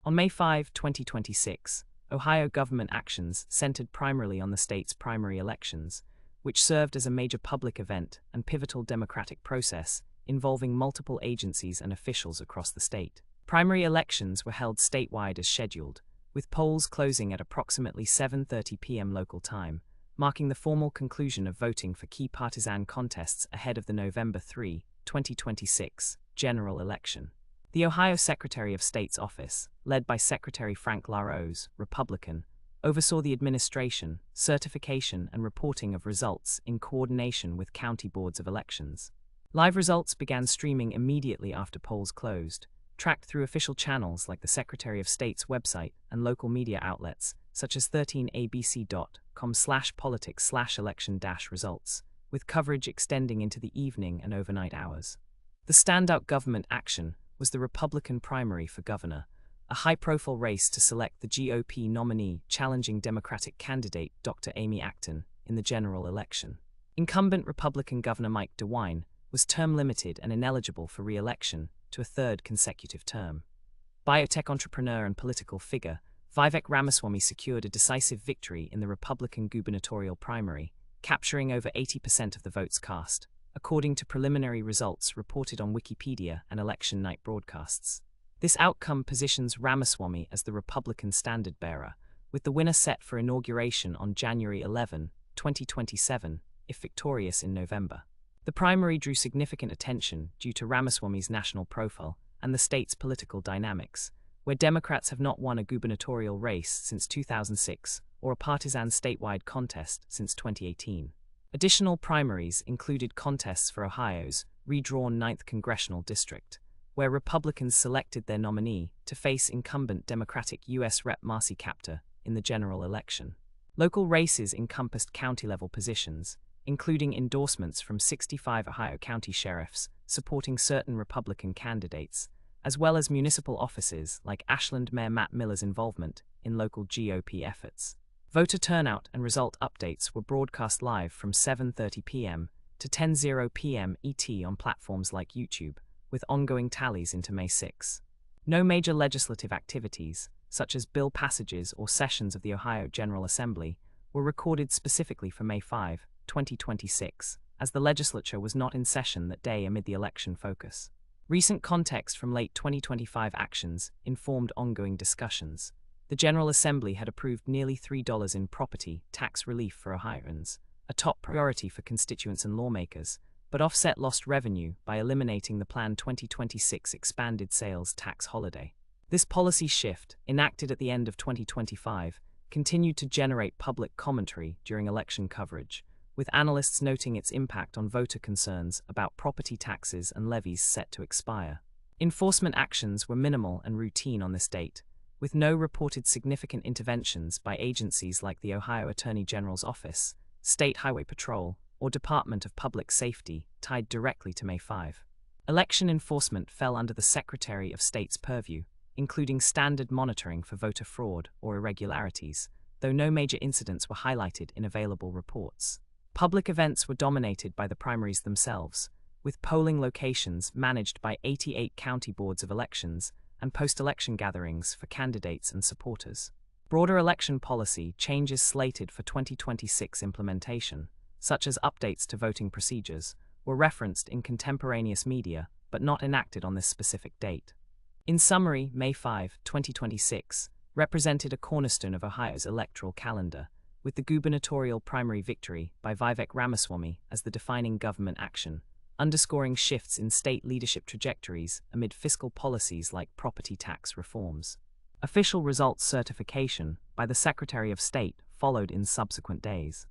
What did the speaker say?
On May 5, 2026, Ohio government actions centered primarily on the state's primary elections, which served as a major public event and pivotal democratic process involving multiple agencies and officials across the state. Primary elections were held statewide as scheduled, with polls closing at approximately 7:30 p.m. local time, marking the formal conclusion of voting for key partisan contests ahead of the November 3, 2026, general election. The Ohio Secretary of State's office, led by Secretary Frank LaRose, Republican, oversaw the administration, certification, and reporting of results in coordination with county boards of elections. Live results began streaming immediately after polls closed, tracked through official channels like the Secretary of State's website and local media outlets, such as 13abc.com/politics/election-results, with coverage extending into the evening and overnight hours. The standout government action was the Republican primary for governor, a high-profile race to select the GOP nominee challenging Democratic candidate Dr. Amy Acton in the general election. Incumbent Republican Governor Mike DeWine was term-limited and ineligible for re-election to a third consecutive term. Biotech entrepreneur and political figure Vivek Ramaswamy secured a decisive victory in the Republican gubernatorial primary, capturing over 80% of the votes cast, according to preliminary results reported on Wikipedia and election night broadcasts. This outcome positions Ramaswamy as the Republican standard-bearer, with the winner set for inauguration on January 11, 2027, if victorious in November. The primary drew significant attention due to Ramaswamy's national profile and the state's political dynamics, where Democrats have not won a gubernatorial race since 2006 or a partisan statewide contest since 2018. Additional primaries included contests for Ohio's redrawn 9th congressional district, where Republicans selected their nominee to face incumbent Democratic U.S. Rep. Marcy Kaptur in the general election. Local races encompassed county-level positions, including endorsements from 65 Ohio county sheriffs supporting certain Republican candidates, as well as municipal offices like Ashland Mayor Matt Miller's involvement in local GOP efforts. Voter turnout and result updates were broadcast live from 7:30 p.m. to 10:00 p.m. ET on platforms like YouTube, with ongoing tallies into May 6. No major legislative activities, such as bill passages or sessions of the Ohio General Assembly, were recorded specifically for May 5, 2026, as the legislature was not in session that day amid the election focus. Recent context from late 2025 actions informed ongoing discussions. The General Assembly had approved nearly $3 in property tax relief for Ohioans, a top priority for constituents and lawmakers, but offset lost revenue by eliminating the planned 2026 expanded sales tax holiday. This policy shift, enacted at the end of 2025, continued to generate public commentary during election coverage, with analysts noting its impact on voter concerns about property taxes and levies set to expire. Enforcement actions were minimal and routine on this date, with no reported significant interventions by agencies like the Ohio Attorney General's Office, State Highway Patrol, or Department of Public Safety tied directly to May 5. Election enforcement fell under the Secretary of State's purview, including standard monitoring for voter fraud or irregularities, though no major incidents were highlighted in available reports. Public events were dominated by the primaries themselves, with polling locations managed by 88 county boards of elections and post-election gatherings for candidates and supporters. Broader election policy changes slated for 2026 implementation, such as updates to voting procedures, were referenced in contemporaneous media but not enacted on this specific date. In summary, May 5, 2026, represented a cornerstone of Ohio's electoral calendar, with the gubernatorial primary victory by Vivek Ramaswamy as the defining government action, underscoring shifts in state leadership trajectories amid fiscal policies like property tax reforms. Official results certification by the Secretary of State followed in subsequent days.